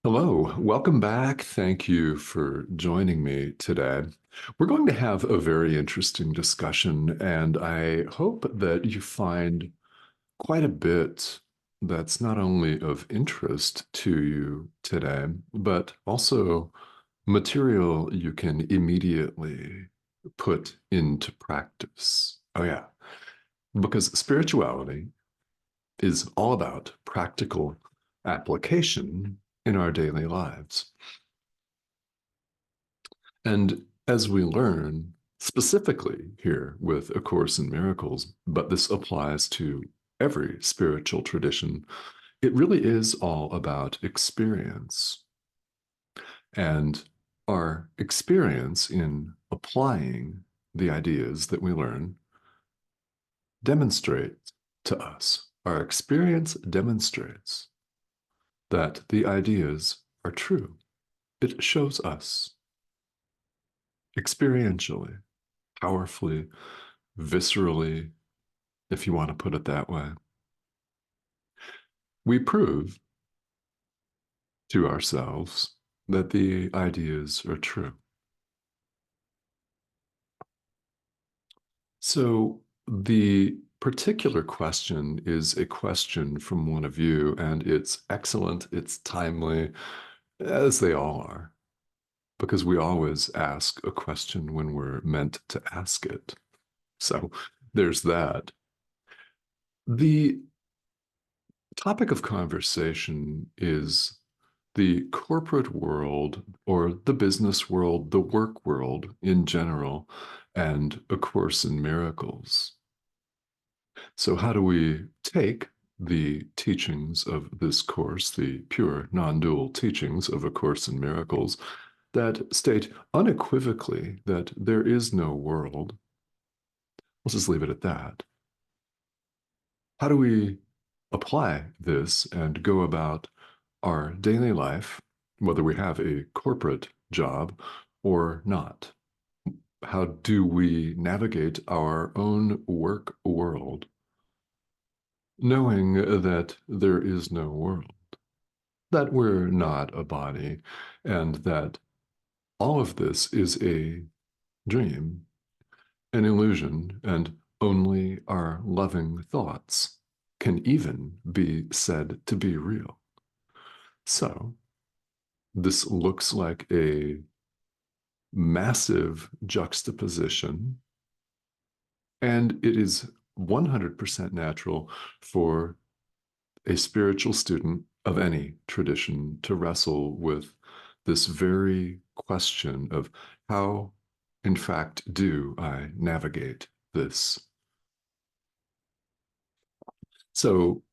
Hello, welcome back. Thank you for joining me today. We're going to have a very interesting discussion, and I hope that you find quite a bit that's not only of interest to you today, but also material you can immediately put into practice. Oh, yeah, because spirituality is all about practical application in our daily lives. And as we learn, specifically here with A Course in Miracles, but this applies to every spiritual tradition, it really is all about experience. And our experience in applying the ideas that we learn demonstrates to us. Our experience demonstrates that the ideas are true. It shows us experientially, powerfully, viscerally, if you want to put it that way. We prove to ourselves that the ideas are true. So the particular question is a question from one of you, and it's excellent, it's timely, as they all are, because we always ask a question when we're meant to ask it. So there's that. The topic of conversation is the corporate world or the business world, the work world in general, and A Course in Miracles. So, how do we take the teachings of this course, the pure non dual teachings of A Course in Miracles, that state unequivocally that there is no world? Let's just leave it at that. How do we apply this and go about our daily life, whether we have a corporate job or not? How do we navigate our own work world, knowing that there is no world, that we're not a body, and that all of this is a dream, an illusion, and only our loving thoughts can even be said to be real? So, this looks like a massive juxtaposition, and it is 100% natural for a spiritual student of any tradition to wrestle with this very question of how, in fact, do I navigate this? So,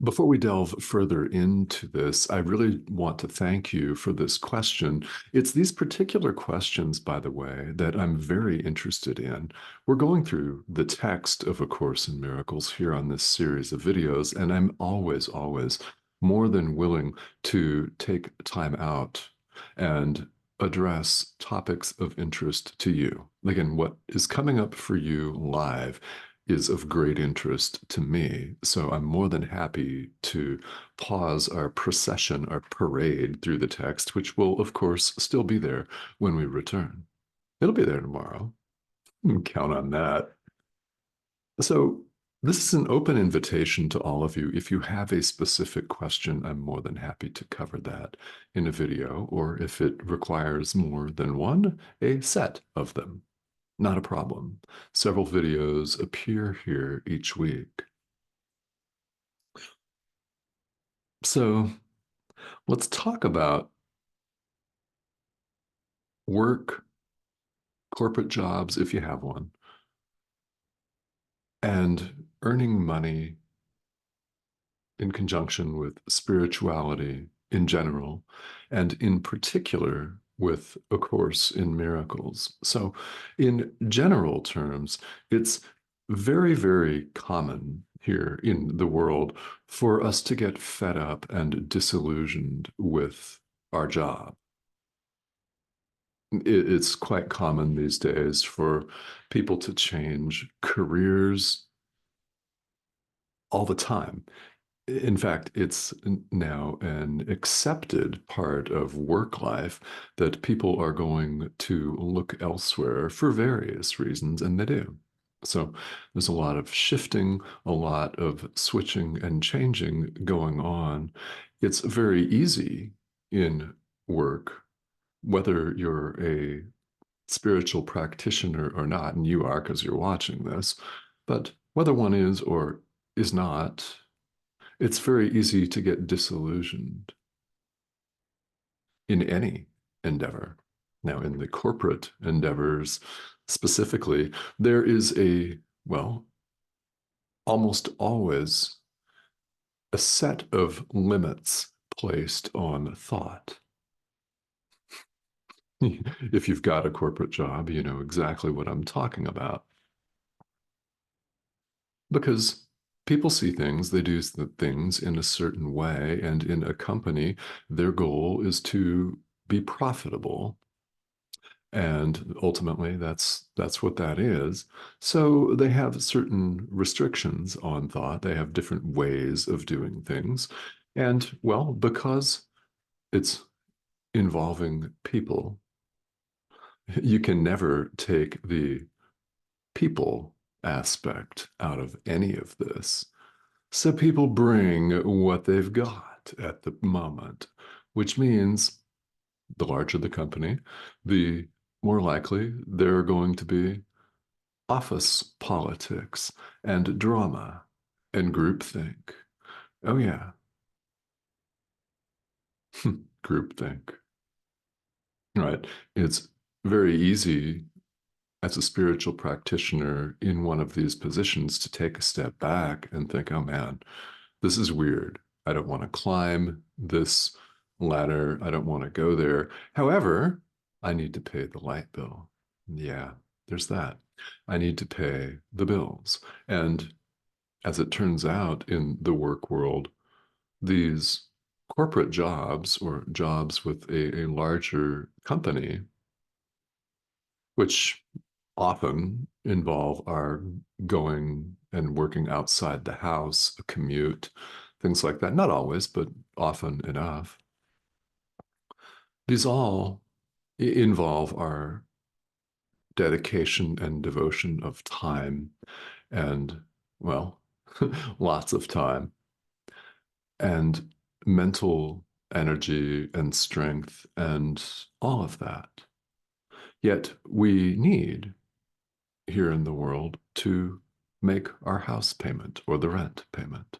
before we delve further into this, I really want to thank you for this question. It's these particular questions, by the way, that I'm very interested in. We're going through the text of A Course in Miracles here on this series of videos, and I'm always, always more than willing to take time out and address topics of interest to you. Again, what is coming up for you live is of great interest to me. So I'm more than happy to pause our procession, our parade through the text, which will, of course, still be there when we return. It'll be there tomorrow. Count on that. So this is an open invitation to all of you. If you have a specific question, I'm more than happy to cover that in a video, or if it requires more than one, a set of them. Not a problem. Several videos appear here each week. So let's talk about work, corporate jobs, if you have one, and earning money in conjunction with spirituality in general, and in particular with A Course in Miracles. So, in general terms, it's very, very common here in the world for us to get fed up and disillusioned with our job. It's quite common these days for people to change careers all the time. In fact, it's now an accepted part of work life that people are going to look elsewhere for various reasons, and they do. So there's a lot of shifting, a lot of switching and changing going on. It's very easy in work, whether you're a spiritual practitioner or not, and you are because you're watching this, but whether one is or is not, it's very easy to get disillusioned in any endeavor. Now, in the corporate endeavors specifically, there is well, almost always a set of limits placed on thought. If you've got a corporate job, you know exactly what I'm talking about. Because people see things, they do things in a certain way, and in a company, their goal is to be profitable. And ultimately, that's what that is. So they have certain restrictions on thought. They have different ways of doing things. And well, because it's involving people, you can never take the people aspect out of any of this. So people bring what they've got at the moment, which means the larger the company, the more likely there are going to be office politics and drama and groupthink. Oh, yeah, groupthink. Right. It's very easy as a spiritual practitioner in one of these positions to take a step back and think, oh man, this is weird. I don't want to climb this ladder. I don't want to go there. However, I need to pay the light bill. Yeah, there's that. I need to pay the bills. And as it turns out in the work world, these corporate jobs or jobs with a larger company, which often involve our going and working outside the house, a commute, things like that. Not always, but often enough. These all involve our dedication and devotion of time and, well, lots of time and mental energy and strength and all of that. Yet we need here in the world to make our house payment or the rent payment.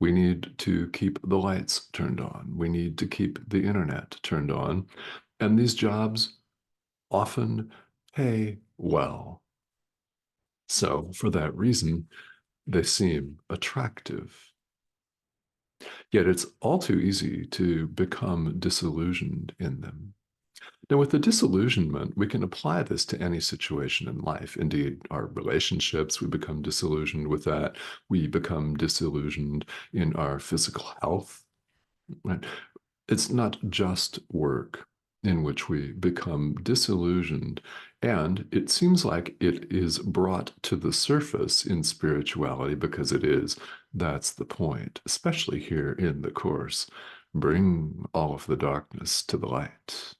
We need to keep the lights turned on. We need to keep the internet turned on. And these jobs often pay well. So, for that reason, they seem attractive. Yet it's all too easy to become disillusioned in them. Now, with the disillusionment, we can apply this to any situation in life. Indeed, our relationships, we become disillusioned with that. We become disillusioned in our physical health, right? It's not just work in which we become disillusioned. And it seems like it is brought to the surface in spirituality because it is. That's the point, especially here in the Course. Bring all of the darkness to the light.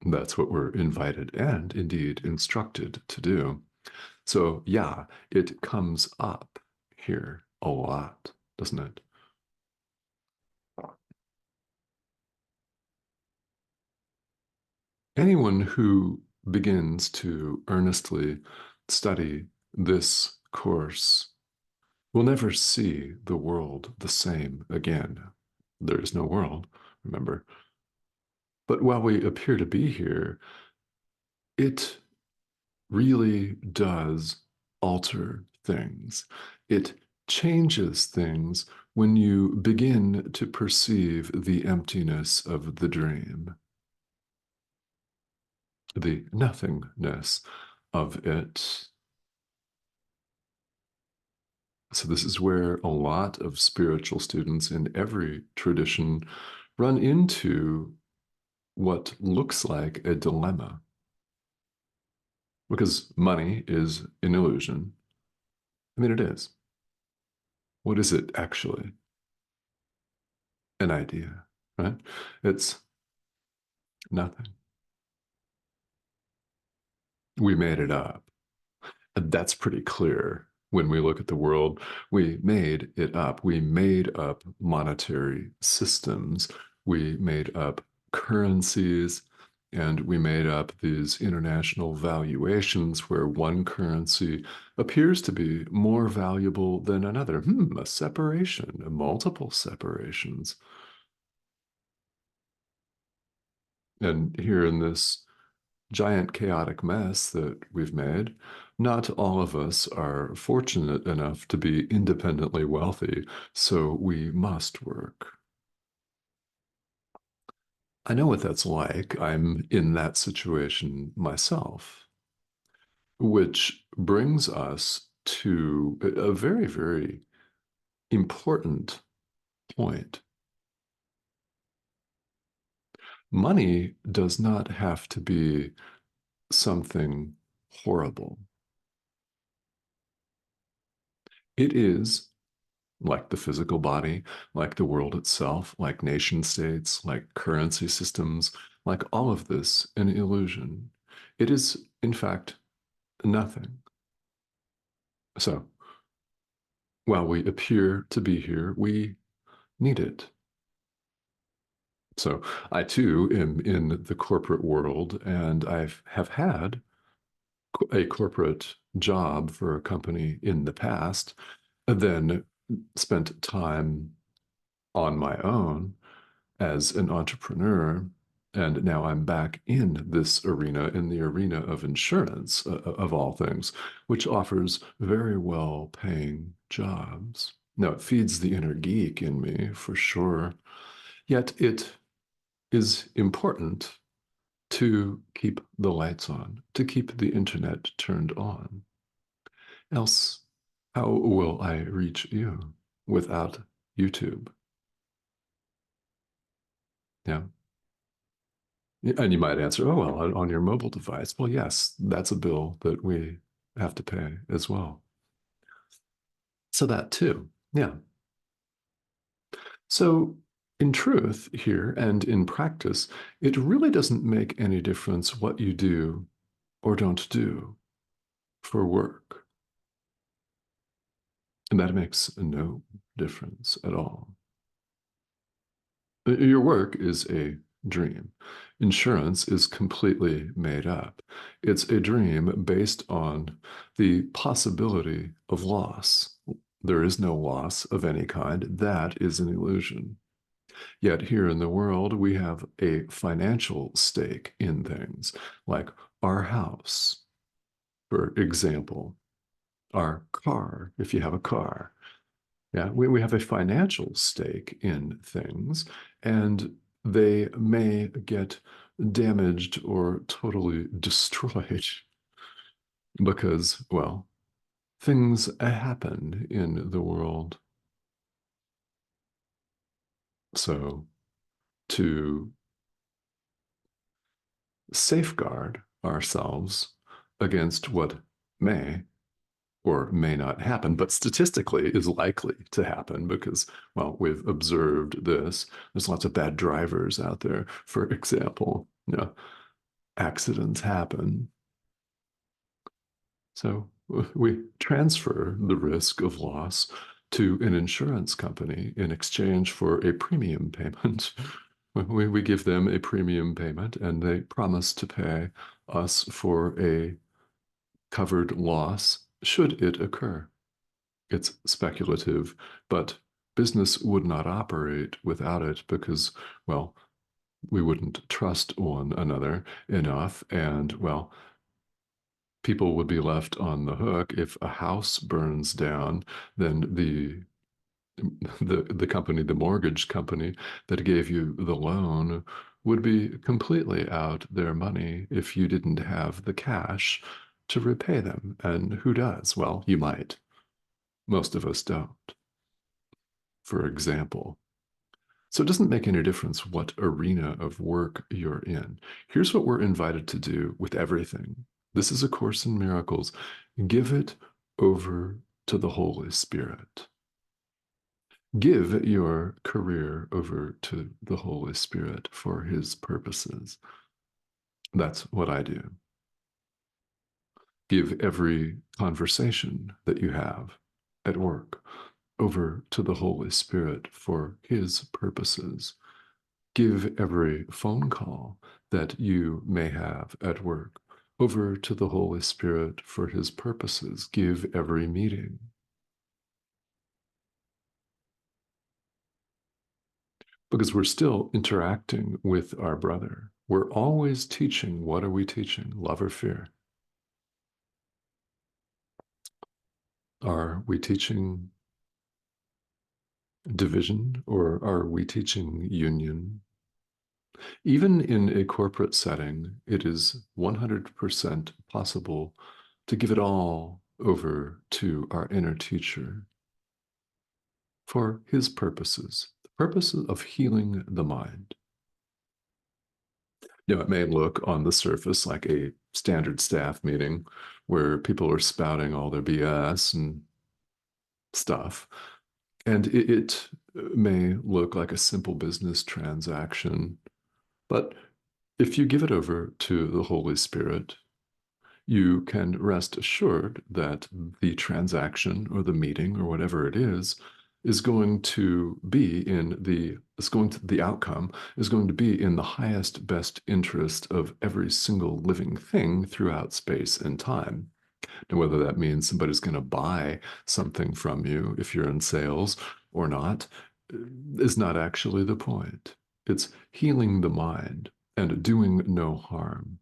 That's what we're invited and indeed instructed to do. So, yeah, it comes up here a lot, doesn't it? Anyone who begins to earnestly study this course will never see the world the same again. There is no world, remember. But while we appear to be here, it really does alter things. It changes things when you begin to perceive the emptiness of the dream, the nothingness of it. So, this is where a lot of spiritual students in every tradition run into what looks like a dilemma because money is an illusion. I mean, it is. What is it actually? An idea, right? It's nothing. We made it up. That's pretty clear when we look at the world. We made it up. We made up monetary systems. We made up currencies. And we made up these international valuations where one currency appears to be more valuable than another. A separation, multiple separations. And here in this giant chaotic mess that we've made, not all of us are fortunate enough to be independently wealthy, so we must work. I know what that's like. I'm in that situation myself, which brings us to a very, very important point. Money does not have to be something horrible. It is like the physical body, like the world itself, like nation states, like currency systems, like all of this, an illusion. It is, in fact, nothing. So, while we appear to be here, we need it. So, I too am in the corporate world, and have had a corporate job for a company in the past, and then spent time on my own as an entrepreneur. And now I'm back in this arena, in the arena of insurance, of all things, which offers very well paying jobs. Now, it feeds the inner geek in me for sure. Yet it is important to keep the lights on, to keep the internet turned on. Else, how will I reach you without YouTube? Yeah. And you might answer, oh, well, on your mobile device. Well, yes, that's a bill that we have to pay as well. So that too. Yeah. So in truth here and in practice, it really doesn't make any difference what you do or don't do for work. And that makes no difference at all. Your work is a dream. Insurance is completely made up. It's a dream based on the possibility of loss. There is no loss of any kind. That is an illusion. Yet here in the world, we have a financial stake in things like our house, for example, our car, if you have a car. Yeah, we have a financial stake in things, and they may get damaged or totally destroyed because, well, things happen in the world. So, to safeguard ourselves against what may or may not happen, but statistically is likely to happen because, well, we've observed this. There's lots of bad drivers out there, for example. Accidents happen. So we transfer the risk of loss to an insurance company in exchange for a premium payment. We give them a premium payment and they promise to pay us for a covered loss should it occur. It's speculative, but business would not operate without it because, well, we wouldn't trust one another enough. And, well, people would be left on the hook. If a house burns down, then the company, the mortgage company that gave you the loan would be completely out their money if you didn't have the cash to repay them. And who does? Well, you might. Most of us don't, for example. So it doesn't make any difference what arena of work you're in. Here's what we're invited to do with everything. This is A Course in Miracles. Give it over to the Holy Spirit. Give your career over to the Holy Spirit for his purposes. That's what I do. Give every conversation that you have at work over to the Holy Spirit for his purposes. Give every phone call that you may have at work over to the Holy Spirit for his purposes. Give every meeting. Because we're still interacting with our brother. We're always teaching. What are we teaching? Love or fear? Are we teaching division or are we teaching union? Even in a corporate setting, it is 100% possible to give it all over to our inner teacher for his purposes, the purposes of healing the mind. It may look on the surface like a standard staff meeting where people are spouting all their BS and stuff. And it may look like a simple business transaction. But if you give it over to the Holy Spirit, you can rest assured that the transaction or the meeting or whatever it is going to be the outcome is going to be in the highest, best interest of every single living thing throughout space and time. And whether that means somebody's going to buy something from you if you're in sales or not is not actually the point. It's healing the mind and doing no harm.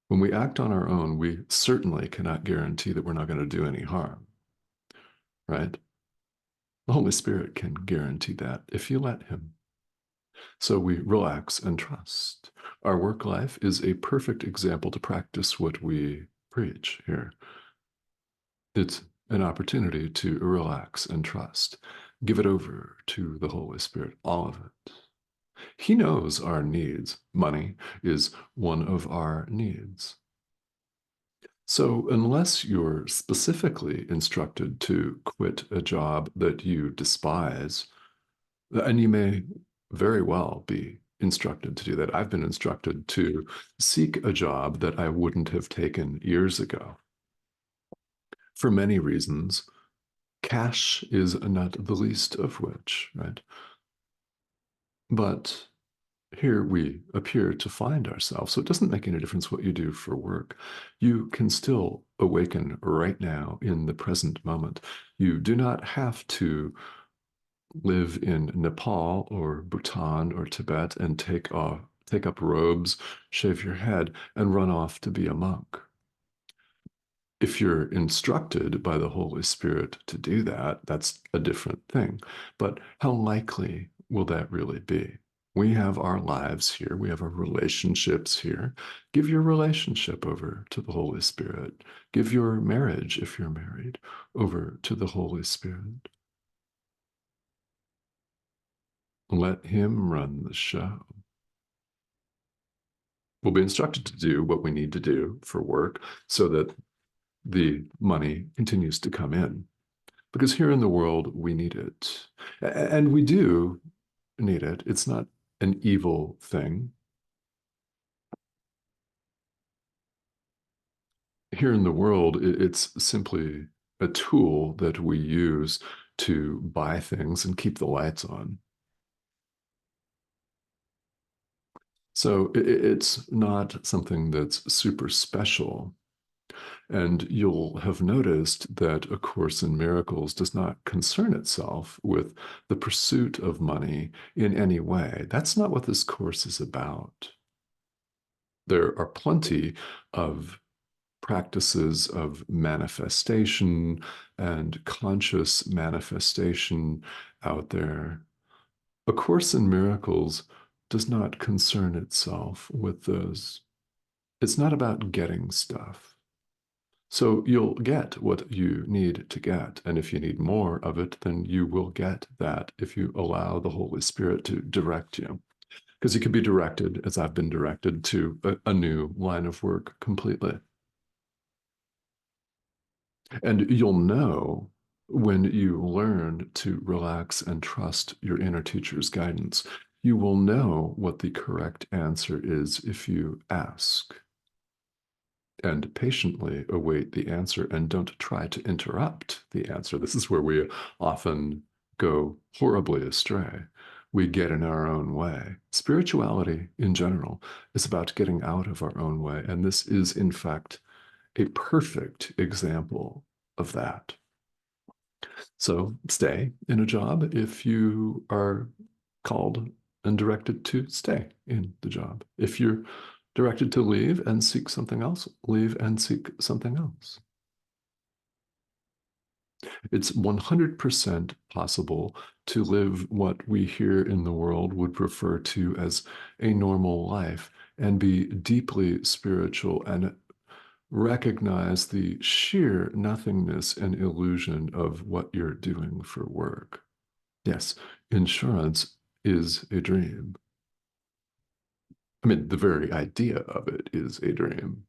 When we act on our own, we certainly cannot guarantee that we're not going to do any harm, right? The Holy Spirit can guarantee that if you let him. So we relax and trust. Our work life is a perfect example to practice what we preach here. It's an opportunity to relax and trust. Give it over to the Holy Spirit, all of it. He knows our needs. Money is one of our needs. So, unless you're specifically instructed to quit a job that you despise, and you may very well be instructed to do that. I've been instructed to seek a job that I wouldn't have taken years ago for many reasons. Cash is not the least of which, right? But here we appear to find ourselves. So it doesn't make any difference what you do for work. You can still awaken right now in the present moment. You do not have to live in Nepal or Bhutan or Tibet and take up robes, shave your head, and run off to be a monk. If you're instructed by the Holy Spirit to do that, that's a different thing. But how likely will that really be? We have our lives here. We have our relationships here. Give your relationship over to the Holy Spirit. Give your marriage, if you're married, over to the Holy Spirit. Let him run the show. We'll be instructed to do what we need to do for work so that the money continues to come in. Because here in the world, we need it. And we do need it. It's not an evil thing. Here in the world, it's simply a tool that we use to buy things and keep the lights on. So it's not something that's super special. And you'll have noticed that A Course in Miracles does not concern itself with the pursuit of money in any way. That's not what this course is about. There are plenty of practices of manifestation and conscious manifestation out there. A Course in Miracles does not concern itself with those. It's not about getting stuff. So you'll get what you need to get. And if you need more of it, then you will get that if you allow the Holy Spirit to direct you. Because you can be directed, as I've been directed, to a new line of work completely. And you'll know When you learn to relax and trust your inner teacher's guidance, you will know what the correct answer is if you ask and patiently await the answer and don't try to interrupt the answer. This is where we often go horribly astray. We get in our own way. Spirituality in general is about getting out of our own way. And this is, in fact, a perfect example of that. So stay in a job if you are called and directed to stay in the job. If you're directed to leave and seek something else, leave and seek something else. It's 100% possible to live what we here in the world would refer to as a normal life and be deeply spiritual and recognize the sheer nothingness and illusion of what you're doing for work. Yes, insurance is a dream. I mean, the very idea of it is a dream.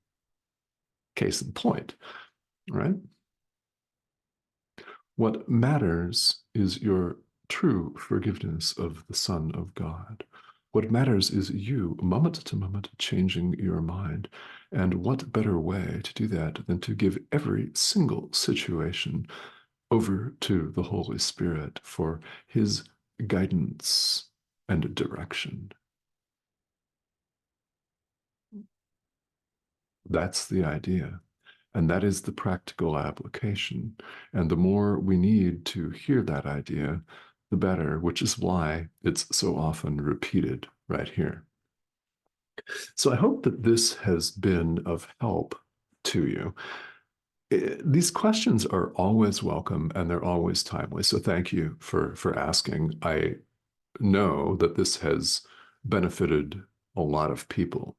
Case in point, right? What matters is your true forgiveness of the Son of God. What matters is you, moment to moment, changing your mind. And what better way to do that than to give every single situation over to the Holy Spirit for his guidance and direction? That's the idea. And that is the practical application. And the more we need to hear that idea, the better, which is why it's so often repeated right here. So I hope that this has been of help to you. These questions are always welcome and they're always timely. So thank you for asking. I know that this has benefited a lot of people.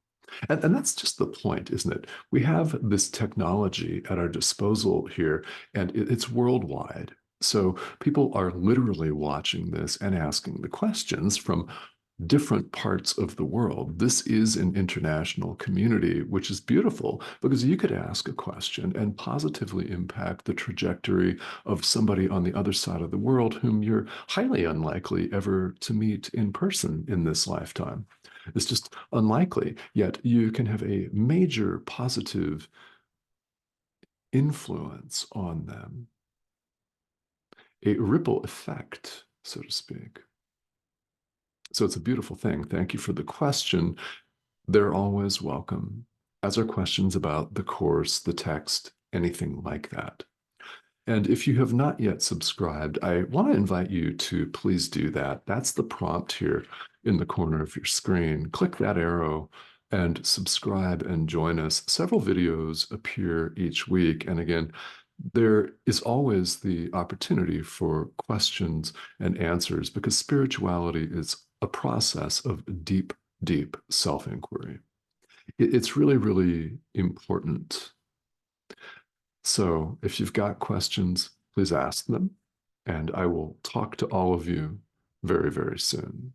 And that's just the point, isn't it? We have this technology at our disposal here, and it's worldwide. So people are literally watching this and asking the questions from different parts of the world. This is an international community, which is beautiful because you could ask a question and positively impact the trajectory of somebody on the other side of the world whom you're highly unlikely ever to meet in person in this lifetime. It's just unlikely, yet you can have a major positive influence on them, a ripple effect, so to speak. So it's a beautiful thing. Thank you for the question. They're always welcome, as are questions about the course, the text, anything like that. And if you have not yet subscribed, I want to invite you to please do that. That's the prompt here in the corner of your screen. Click that arrow and subscribe and join us. Several videos appear each week. And again, there is always the opportunity for questions and answers because spirituality is a process of deep, deep self-inquiry. It's really, really important. So if you've got questions, please ask them, and I will talk to all of you very, very soon.